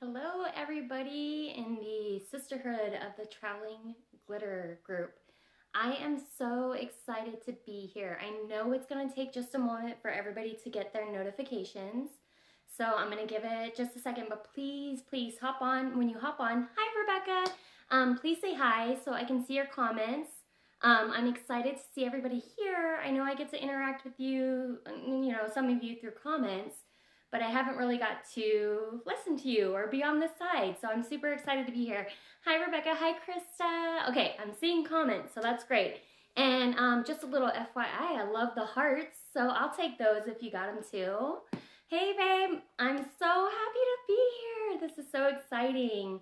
Hello, everybody in the Sisterhood of the Traveling Glitter group. I am so excited to be here. I know it's going to take just a moment for everybody to get their notifications. So I'm going to give it just a second, but please hop on. When you hop on, hi, Rebecca. Please say hi so I can see your comments. I'm excited to see everybody here. I know I get to interact with you, some of you through comments, but I haven't really got to listen to you or be on this side. So I'm super excited to be here. Hi, Rebecca. Hi, Krista. Okay, I'm seeing comments, so that's great. And just a little FYI, I love the hearts, so I'll take those if you got them too. Hey, babe. I'm so happy to be here. This is so exciting.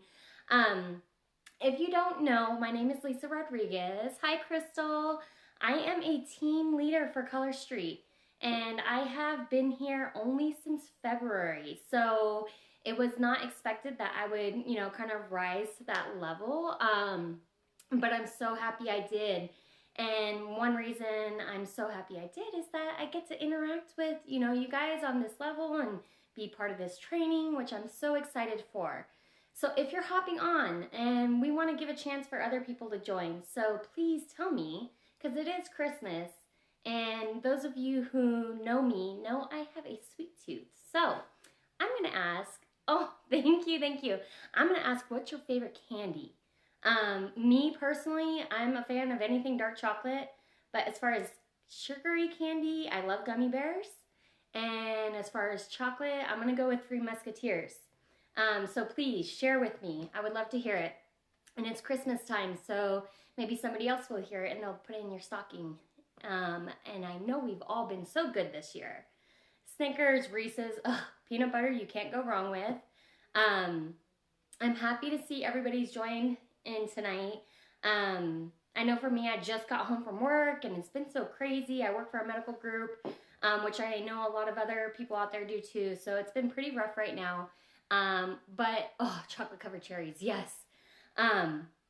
Um, if you don't know, my name is Lisa Rodriguez. Hi, Crystal. I am a team leader for Color Street, and I have been here only since February. So it was not expected that I would, kind of rise to that level. But I'm so happy I did. And one reason I'm so happy I did is that I get to interact with, you guys on this level and be part of this training, which I'm so excited for. So if you're hopping on and we want to give a chance for other people to join, so please tell me, because it is Christmas, and those of you who know me know I have a sweet tooth. So I'm going to ask, oh, thank you. I'm going to ask, what's your favorite candy? Me personally, I'm a fan of anything dark chocolate, but as far as sugary candy, I love gummy bears. And as far as chocolate, I'm going to go with Three Musketeers. So please share with me. I would love to hear it. And it's Christmas time, so maybe somebody else will hear it and they'll put it in your stocking. And I know we've all been so good this year. Snickers, Reese's, peanut butter, you can't go wrong with. I'm happy to see everybody's joined in tonight. I know for me, I just got home from work and it's been so crazy. I work for a medical group, which I know a lot of other people out there do too. So it's been pretty rough right now. Chocolate covered cherries, yes.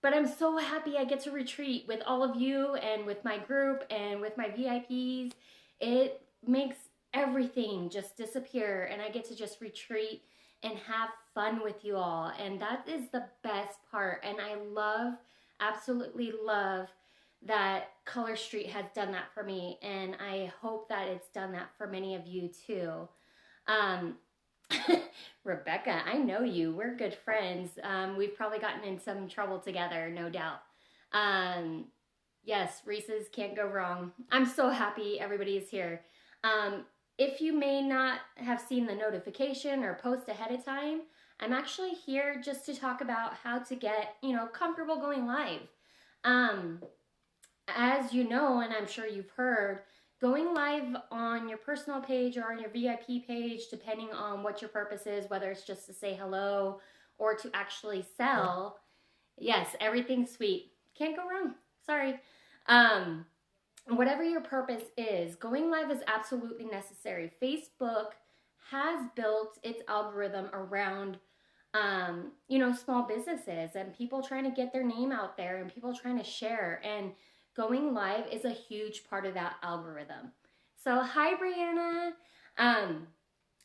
But I'm so happy I get to retreat with all of you and with my group and with my VIPs. It makes everything just disappear and I get to just retreat and have fun with you all. And that is the best part. And I absolutely love that Color Street has done that for me. And I hope that it's done that for many of you too. Rebecca, I know you. We're good friends. We've probably gotten in some trouble together, no doubt. Yes, Reese's can't go wrong. I'm so happy everybody is here. If you may not have seen the notification or post ahead of time, I'm actually here just to talk about how to get, comfortable going live. As you know, and I'm sure you've heard, going live on your personal page or on your VIP page, depending on what your purpose is, whether it's just to say hello or to actually sell, yes, everything's sweet. Can't go wrong. Sorry. Whatever your purpose is, going live is absolutely necessary. Facebook has built its algorithm around, small businesses and people trying to get their name out there and people trying to share. And going live is a huge part of that algorithm. So hi, Brianna.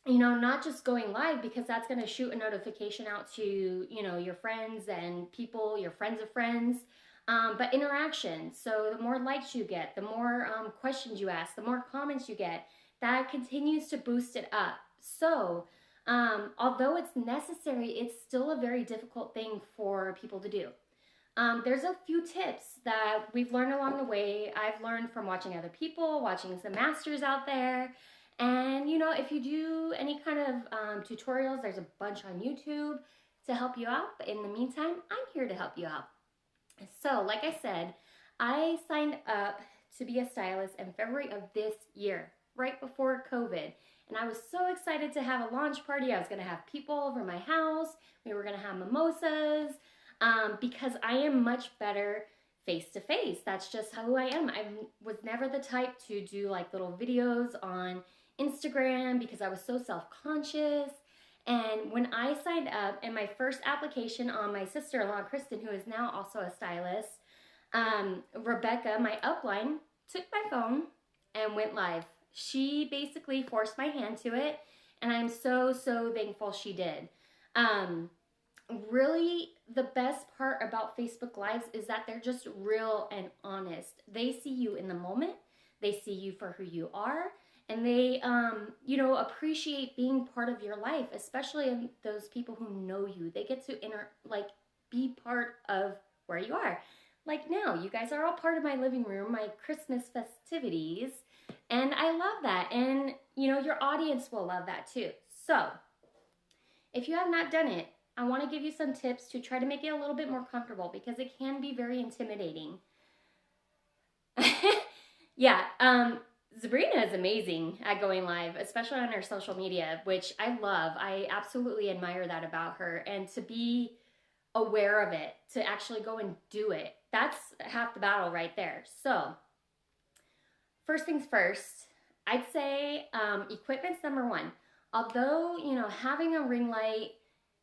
Not just going live because that's going to shoot a notification out to, your friends and people, your friends of friends, but interaction. So the more likes you get, the more questions you ask, the more comments you get, that continues to boost it up. So although it's necessary, it's still a very difficult thing for people to do. There's a few tips that we've learned along the way. I've learned from watching other people, watching some masters out there. And, if you do any kind of tutorials, there's a bunch on YouTube to help you out. But in the meantime, I'm here to help you out. So, like I said, I signed up to be a stylist in February of this year, right before COVID. And I was so excited to have a launch party. I was going to have people over my house. We were going to have mimosas. Because I am much better face to face. That's just who I am. I was never the type to do like little videos on Instagram because I was so self-conscious. And when I signed up in my first application on my sister-in-law, Kristen, who is now also a stylist, Rebecca, my upline, took my phone and went live. She basically forced my hand to it, and I'm so thankful she did. Um, really, the best part about Facebook Lives is that they're just real and honest. They see you in the moment, they see you for who you are, and they, appreciate being part of your life, especially in those people who know you. They get to be part of where you are. Like now, you guys are all part of my living room, my Christmas festivities, and I love that. And, your audience will love that too. So, if you have not done it, I want to give you some tips to try to make it a little bit more comfortable because it can be very intimidating. Yeah, Sabrina is amazing at going live, especially on her social media, which I love. I absolutely admire that about her. And to be aware of it, to actually go and do it, that's half the battle right there. So, first things first, I'd say equipment's number one. Although, having a ring light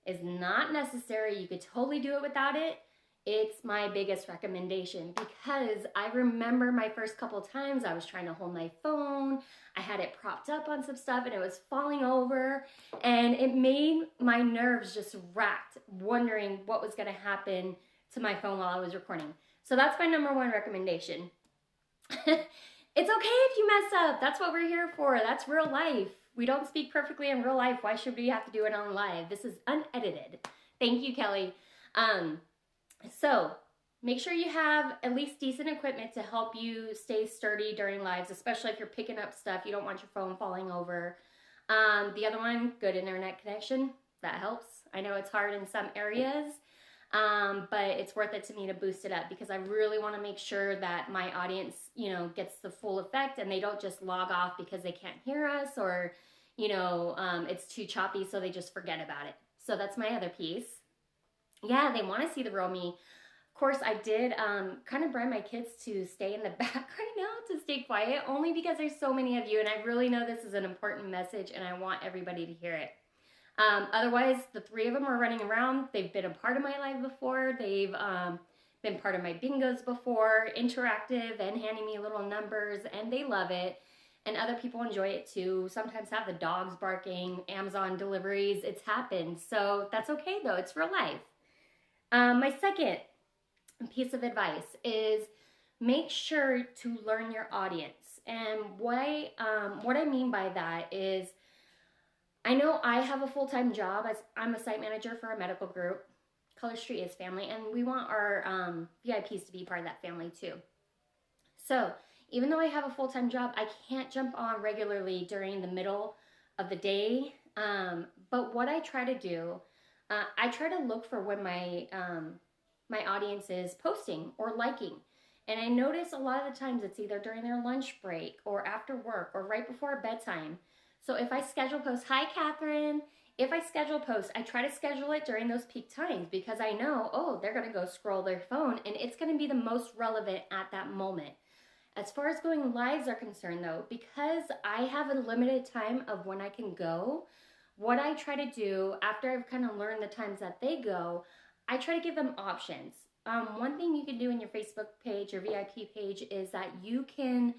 is not necessary, you could totally do it without it. It's my biggest recommendation because I remember my first couple times I was trying to hold my phone. I had it propped up on some stuff and it was falling over, and it made my nerves just racked, wondering what was going to happen to my phone while I was recording. So that's my number one recommendation. It's okay if you mess up. That's what we're here for. That's real life. We don't speak perfectly in real life. Why should we have to do it on live? This is unedited. Thank you, Kelly. So make sure you have at least decent equipment to help you stay sturdy during lives, especially if you're picking up stuff. You don't want your phone falling over. The other one, good internet connection. That helps. I know it's hard in some areas, but it's worth it to me to boost it up because I really want to make sure that my audience, gets the full effect and they don't just log off because they can't hear us or, it's too choppy, so they just forget about it. So that's my other piece. Yeah, they want to see the real me. Of course, I did kind of bribe my kids to stay in the back right now, to stay quiet, only because there's so many of you, and I really know this is an important message, and I want everybody to hear it. Otherwise, the three of them are running around. They've been a part of my life before. They've been part of my bingos before, interactive and handing me little numbers, and they love it. And other people enjoy it too. Sometimes have the dogs barking, Amazon deliveries. It's happened. So that's okay though. It's real life. My second piece of advice is make sure to learn your audience. And what I mean by that is, I know I have a full-time job as I'm a site manager for a medical group. Color Street is family, and we want our VIPs to be part of that family too. So even though I have a full-time job, I can't jump on regularly during the middle of the day. But what I try to do, I try to look for when my audience is posting or liking. And I notice a lot of the times it's either during their lunch break or after work or right before bedtime. So if I schedule posts, hi Catherine, if I schedule posts, I try to schedule it during those peak times because I know, they're gonna go scroll their phone and it's gonna be the most relevant at that moment. As far as going lives are concerned though, because I have a limited time of when I can go, what I try to do after I've kind of learned the times that they go, I try to give them options. One thing you can do in your Facebook page, your VIP page, is that you can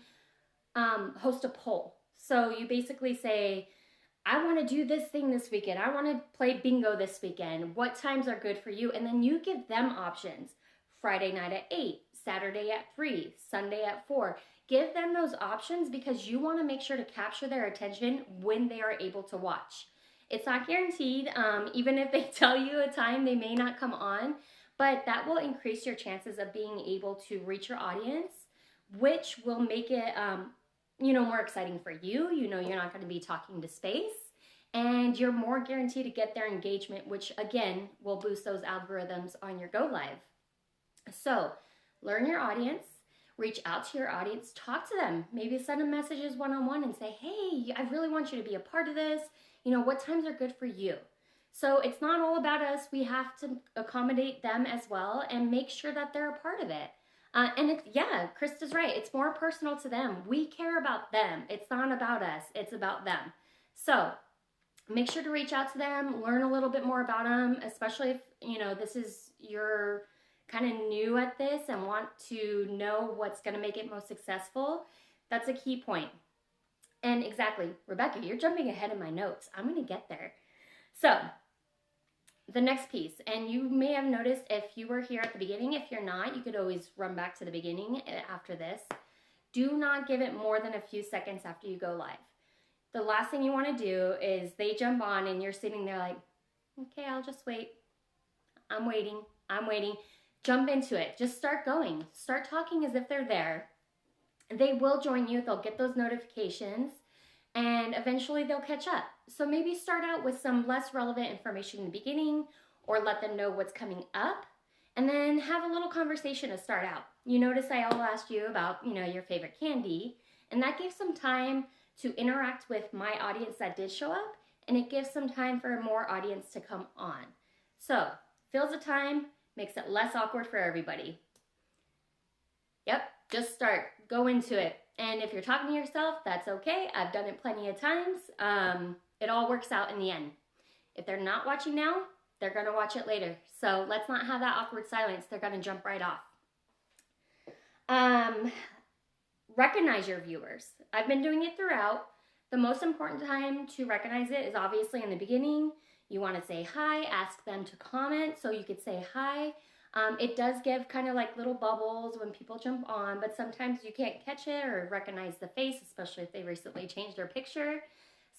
host a poll. So you basically say, I want to do this thing this weekend. I want to play bingo this weekend. What times are good for you? And then you give them options. Friday night at 8, Saturday at 3, Sunday at 4. Give them those options because you want to make sure to capture their attention when they are able to watch. It's not guaranteed. Even if they tell you a time, they may not come on, but that will increase your chances of being able to reach your audience, which will make it, more exciting for you. You're not going to be talking to space, and you're more guaranteed to get their engagement, which again will boost those algorithms on your go live. So learn your audience, reach out to your audience, talk to them, maybe send them messages one-on-one and say, hey, I really want you to be a part of this. What times are good for you? So it's not all about us. We have to accommodate them as well and make sure that they're a part of it. And Krista's right. It's more personal to them. We care about them. It's not about us. It's about them. So make sure to reach out to them, learn a little bit more about them, especially if, this is your kind of new at this and want to know what's going to make it most successful. That's a key point. And exactly, Rebecca, you're jumping ahead in my notes. I'm going to get there. So the next piece, and you may have noticed if you were here at the beginning, if you're not, you could always run back to the beginning after this. Do not give it more than a few seconds after you go live. The last thing you want to do is they jump on and you're sitting there like, okay, I'll just wait. I'm waiting. Jump into it. Just start going. Start talking as if they're there. They will join you. They'll get those notifications and eventually they'll catch up. So maybe start out with some less relevant information in the beginning or let them know what's coming up and then have a little conversation to start out. You notice I all asked you about, your favorite candy, and that gives some time to interact with my audience that did show up, and it gives some time for more audience to come on. So, fills the time, makes it less awkward for everybody. Yep, just start. Go into it. And if you're talking to yourself, that's okay. I've done it plenty of times. It all works out in the end. If they're not watching now, they're going to watch it later. So let's not have that awkward silence. They're going to jump right off. Recognize your viewers. I've been doing it throughout. The most important time to recognize it is obviously in the beginning. You want to say hi, ask them to comment so you could say hi. It does give kind of like little bubbles when people jump on, but sometimes you can't catch it or recognize the face, especially if they recently changed their picture.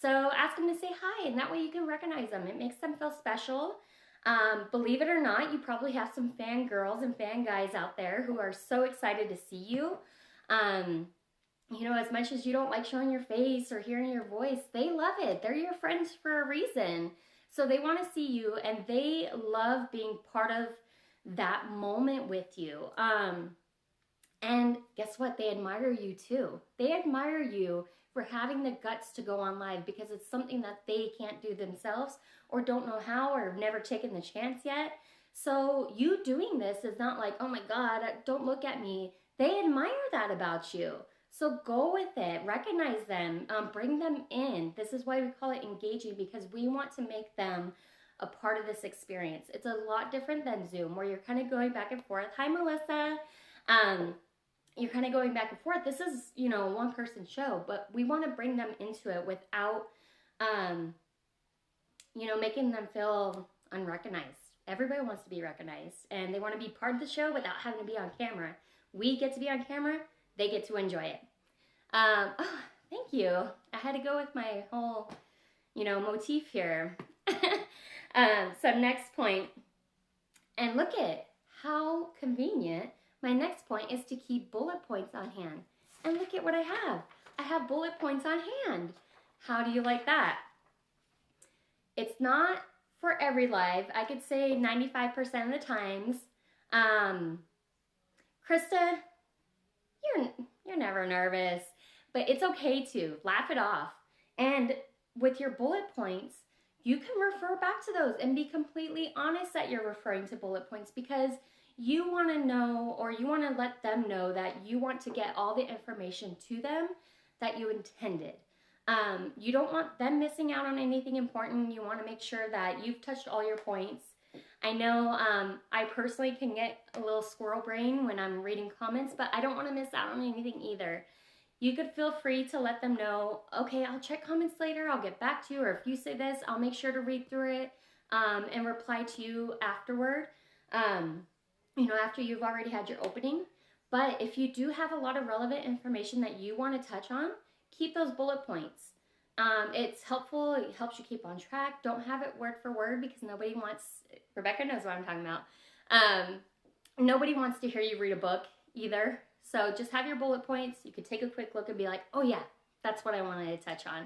So ask them to say hi, and that way you can recognize them. It makes them feel special. Believe it or not, you probably have some fan girls and fan guys out there who are so excited to see you. As much as you don't like showing your face or hearing your voice, they love it. They're your friends for a reason. So they want to see you, and they love being part of that moment with you. And guess what? They admire you too. They admire you for having the guts to go on live because it's something that they can't do themselves or don't know how or have never taken the chance yet. So you doing this is not like, oh my God, don't look at me. They admire that about you. So go with it, recognize them, bring them in. This is why we call it engaging, because we want to make them a part of this experience. It's a lot different than Zoom, where you're kind of going back and forth. Hi, Melissa. You're kind of going back and forth. This is, a one-person show, but we want to bring them into it without, making them feel unrecognized. Everybody wants to be recognized, and they want to be part of the show without having to be on camera. We get to be on camera. They get to enjoy it. Thank you. I had to go with my whole, motif here. So next point, and look at how convenient. My next point is to keep bullet points on hand. And look at what I have. I have bullet points on hand. How do you like that? It's not for every live. I could say 95% of the times. Krista, you're never nervous, but it's okay to laugh it off. And with your bullet points, you can refer back to those and be completely honest that you're referring to bullet points because you want to know, or you want to let them know that you want to get all the information to them that you intended. You don't want them missing out on anything important. You want to make sure that you've touched all your points. I know I personally can get a little squirrel brain when I'm reading comments, but I don't want to miss out on anything either. You could feel free to let them know, okay, I'll check comments later, I'll get back to you, or if you say this, I'll make sure to read through it and reply to you afterward, after you've already had your opening. But if you do have a lot of relevant information that you want to touch on, keep those bullet points. It's helpful. It helps you keep on track. Don't have it word for word because nobody wants, Rebecca knows what I'm talking about. Nobody wants to hear you read a book either. So just have your bullet points. You could take a quick look and be like, oh yeah, that's what I wanted to touch on.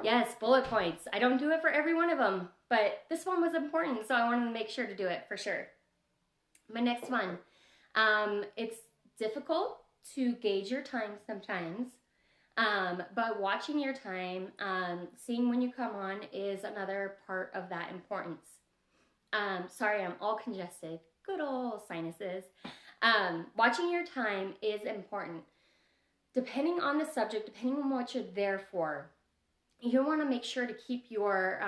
Yes, bullet points. I don't do it for every one of them, but this one was important, so I wanted to make sure to do it for sure. My next one. It's difficult to gauge your time sometimes. But watching your time, seeing when you come on is another part of that importance. Sorry, I'm all congested. Good old sinuses. Watching your time is important. Depending on the subject, depending on what you're there for, you want to make sure to keep your,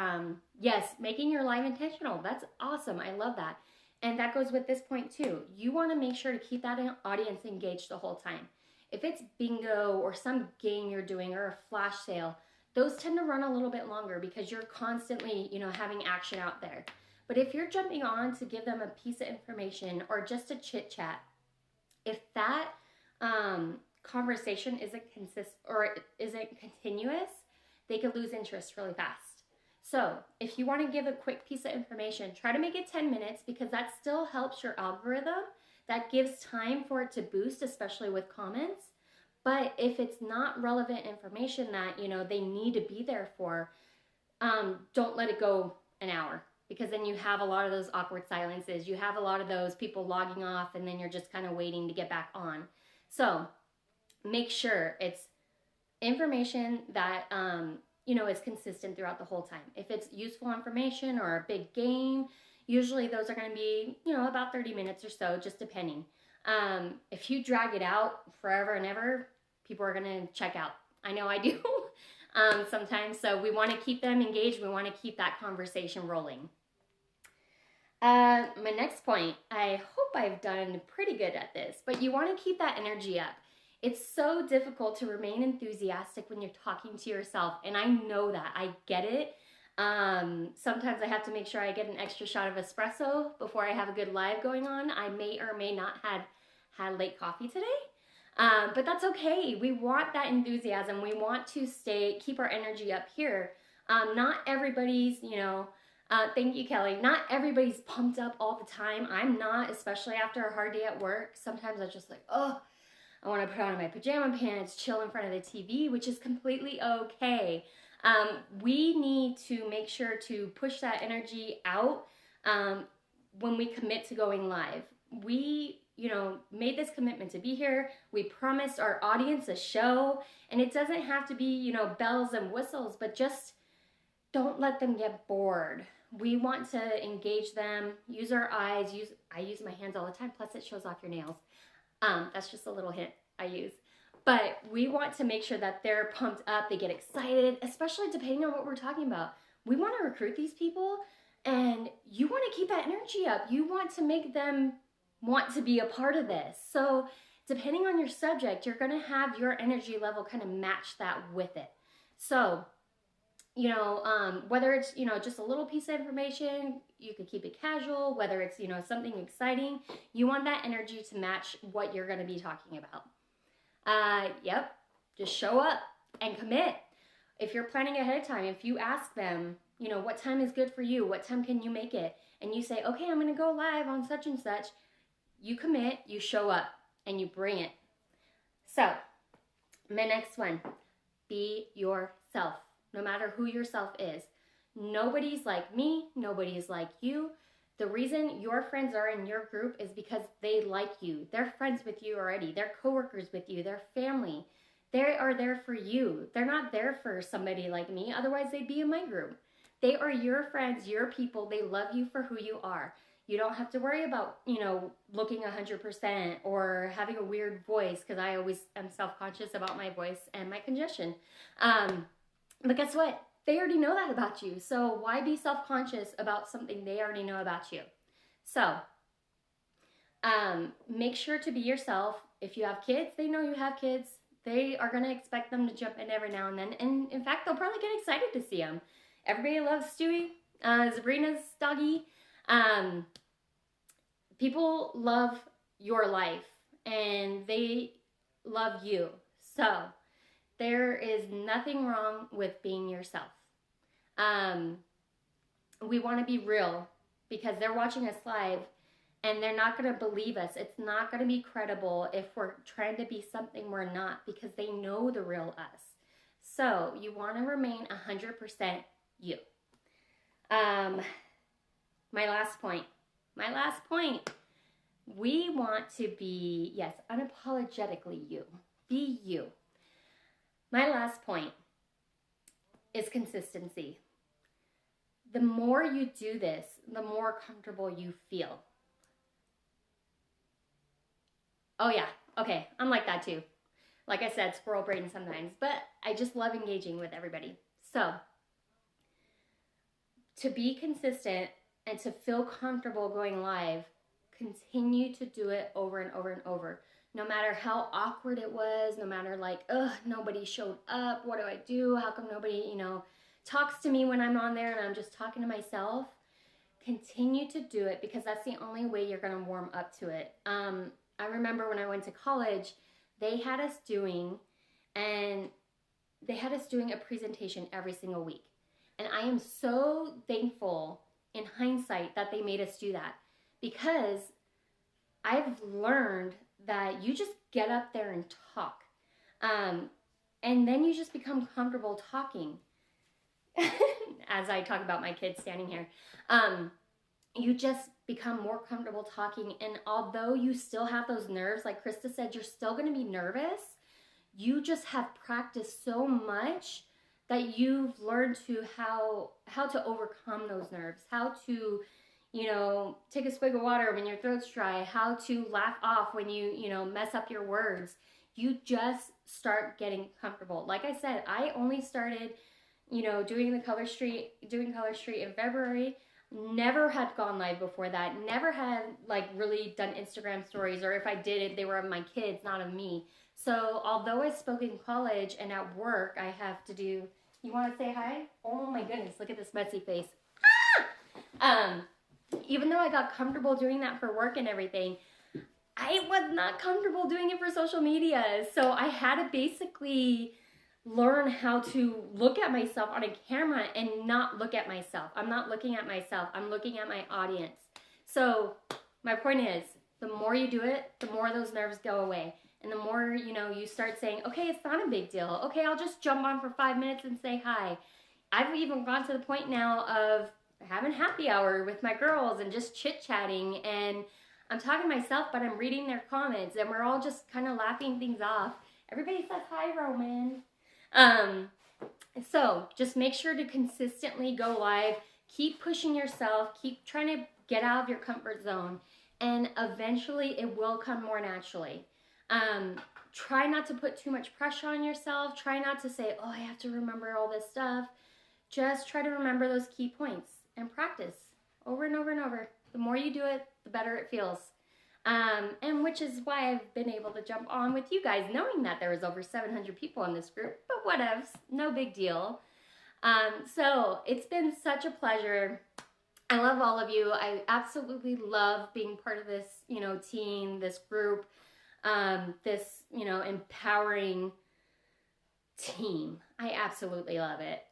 making your live intentional. That's awesome. I love that. And that goes with this point too. You want to make sure to keep that audience engaged the whole time. If it's bingo or some game you're doing or a flash sale, those tend to run a little bit longer because you're constantly, having action out there. But if you're jumping on to give them a piece of information or just a chit chat, if that conversation isn't isn't continuous, they could lose interest really fast. So if you want to give a quick piece of information, try to make it 10 minutes because that still helps your algorithm. That gives time for it to boost, especially with comments. But if it's not relevant information that, they need to be there for, don't let it go an hour, because then you have a lot of those awkward silences. You have a lot of those people logging off and then you're just kind of waiting to get back on. So make sure it's information that, is consistent throughout the whole time. If it's useful information or a big game, usually those are going to be, about 30 minutes or so, just depending. If you drag it out forever and ever, people are going to check out. I know I do sometimes. So we want to keep them engaged. We want to keep that conversation rolling. My next point, I hope I've done pretty good at this, but you want to keep that energy up. It's so difficult to remain enthusiastic when you're talking to yourself, and I know that. I get it. Sometimes I have to make sure I get an extra shot of espresso before I have a good live going on. I may or may not had late coffee today, but that's okay. We want that enthusiasm. We want to keep our energy up here. Not everybody's, thank you, Kelly. Not everybody's pumped up all the time. I'm not, especially after a hard day at work. Sometimes I'm just like, I want to put on my pajama pants, chill in front of the TV, which is completely okay. We need to make sure to push that energy out when we commit to going live. We, made this commitment to be here. We promised our audience a show, and it doesn't have to be, bells and whistles, but just don't let them get bored. We want to engage them, use our eyes, I use my hands all the time, plus it shows off your nails. That's just a little hint I use. But we want to make sure that they're pumped up, they get excited, especially depending on what we're talking about. We want to recruit these people, and you want to keep that energy up. You want to make them want to be a part of this. So depending on your subject, you're going to have your energy level kind of match that with it. So, whether it's, just a little piece of information, you could keep it casual. Whether it's, something exciting, you want that energy to match what you're going to be talking about. Just show up and commit. If you're planning ahead of time, if you ask them, what time is good for you? What time can you make it? And you say, okay, I'm going to go live on such and such. You commit, you show up, and you bring it. So, my next one, be yourself. No matter who yourself is. Nobody's like me. Nobody's like you. The reason your friends are in your group is because they like you. They're friends with you already. They're coworkers with you. They're family. They are there for you. They're not there for somebody like me. Otherwise, they'd be in my group. They are your friends, your people. They love you for who you are. You don't have to worry about, looking 100% or having a weird voice, because I always am self-conscious about my voice and my congestion. But guess what? They already know that about you. So why be self-conscious about something they already know about you? So make sure to be yourself. If you have kids, they know you have kids. They are going to expect them to jump in every now and then. And in fact, they'll probably get excited to see them. Everybody loves Stewie, Sabrina's doggy. People love your life and they love you. So there is nothing wrong with being yourself. We want to be real because they're watching us live and they're not going to believe us. It's not going to be credible if we're trying to be something we're not, because they know the real us. So you want to remain 100% you. My last point. We want to be, yes, unapologetically you. Be you. My last point is consistency. The more you do this, the more comfortable you feel. Oh yeah, okay, I'm like that too. Like I said, squirrel brain sometimes, but I just love engaging with everybody. So, to be consistent and to feel comfortable going live, continue to do it over and over and over. No matter how awkward it was, no matter nobody showed up, what do I do? How come nobody, talks to me when I'm on there and I'm just talking to myself? continue to do it because that's the only way you're going to warm up to it. I remember when I went to college, they had us doing a presentation every single week. And I am so thankful in hindsight that they made us do that, because I've learned that you just get up there and talk. And then you just become comfortable talking. As I talk about my kids standing here. You just become more comfortable talking. And although you still have those nerves, like Krista said, you're still going to be nervous. You just have practiced so much that you've learned to how to overcome those nerves, how to, take a swig of water when your throat's dry, how to laugh off when you mess up your words. You just start getting comfortable. Like I said, I only started, doing Color Street in February. Never had gone live before that. Never had really done Instagram stories, or if I did it, they were of my kids, not of me. So although I spoke in college and at work, I have to do, you want to say hi? Oh my goodness, look at this messy face. Even though I got comfortable doing that for work and everything, I was not comfortable doing it for social media. So I had to basically learn how to look at myself on a camera and not look at myself. I'm not looking at myself. I'm looking at my audience. So my point is, the more you do it, the more those nerves go away. And the more, you start saying, okay, it's not a big deal. Okay, I'll just jump on for 5 minutes and say hi. I've even gone to the point now of having happy hour with my girls and just chit-chatting. And I'm talking to myself, but I'm reading their comments. And we're all just kind of laughing things off. Everybody says hi, Roman. So just make sure to consistently go live. Keep pushing yourself. Keep trying to get out of your comfort zone. And eventually it will come more naturally. Try not to put too much pressure on yourself. Try not to say, oh, I have to remember all this stuff. Just try to remember those key points and practice over and over and over. The more you do it, the better it feels. And which is why I've been able to jump on with you guys, knowing that there was over 700 people in this group, but whatevs, no big deal. So it's been such a pleasure. I love all of you. I absolutely love being part of this, team, this group, this, empowering team. I absolutely love it.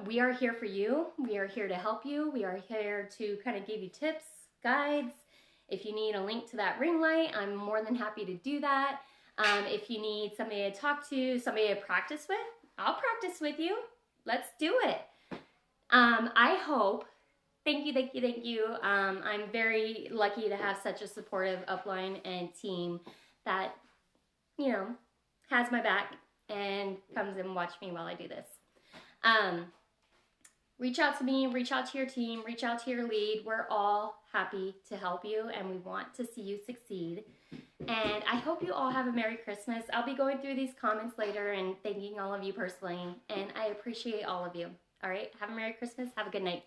We are here for you. We are here to help you. We are here to kind of give you tips, guides. If you need a link to that ring light, I'm more than happy to do that. If you need somebody to talk to, somebody to practice with, I'll practice with you. Let's do it. I hope, thank you. I'm very lucky to have such a supportive upline and team that, has my back and comes and watch me while I do this. Reach out to me, reach out to your team, reach out to your lead. We're all happy to help you and we want to see you succeed. And I hope you all have a Merry Christmas. I'll be going through these comments later and thanking all of you personally. And I appreciate all of you. All right, have a Merry Christmas. Have a good night.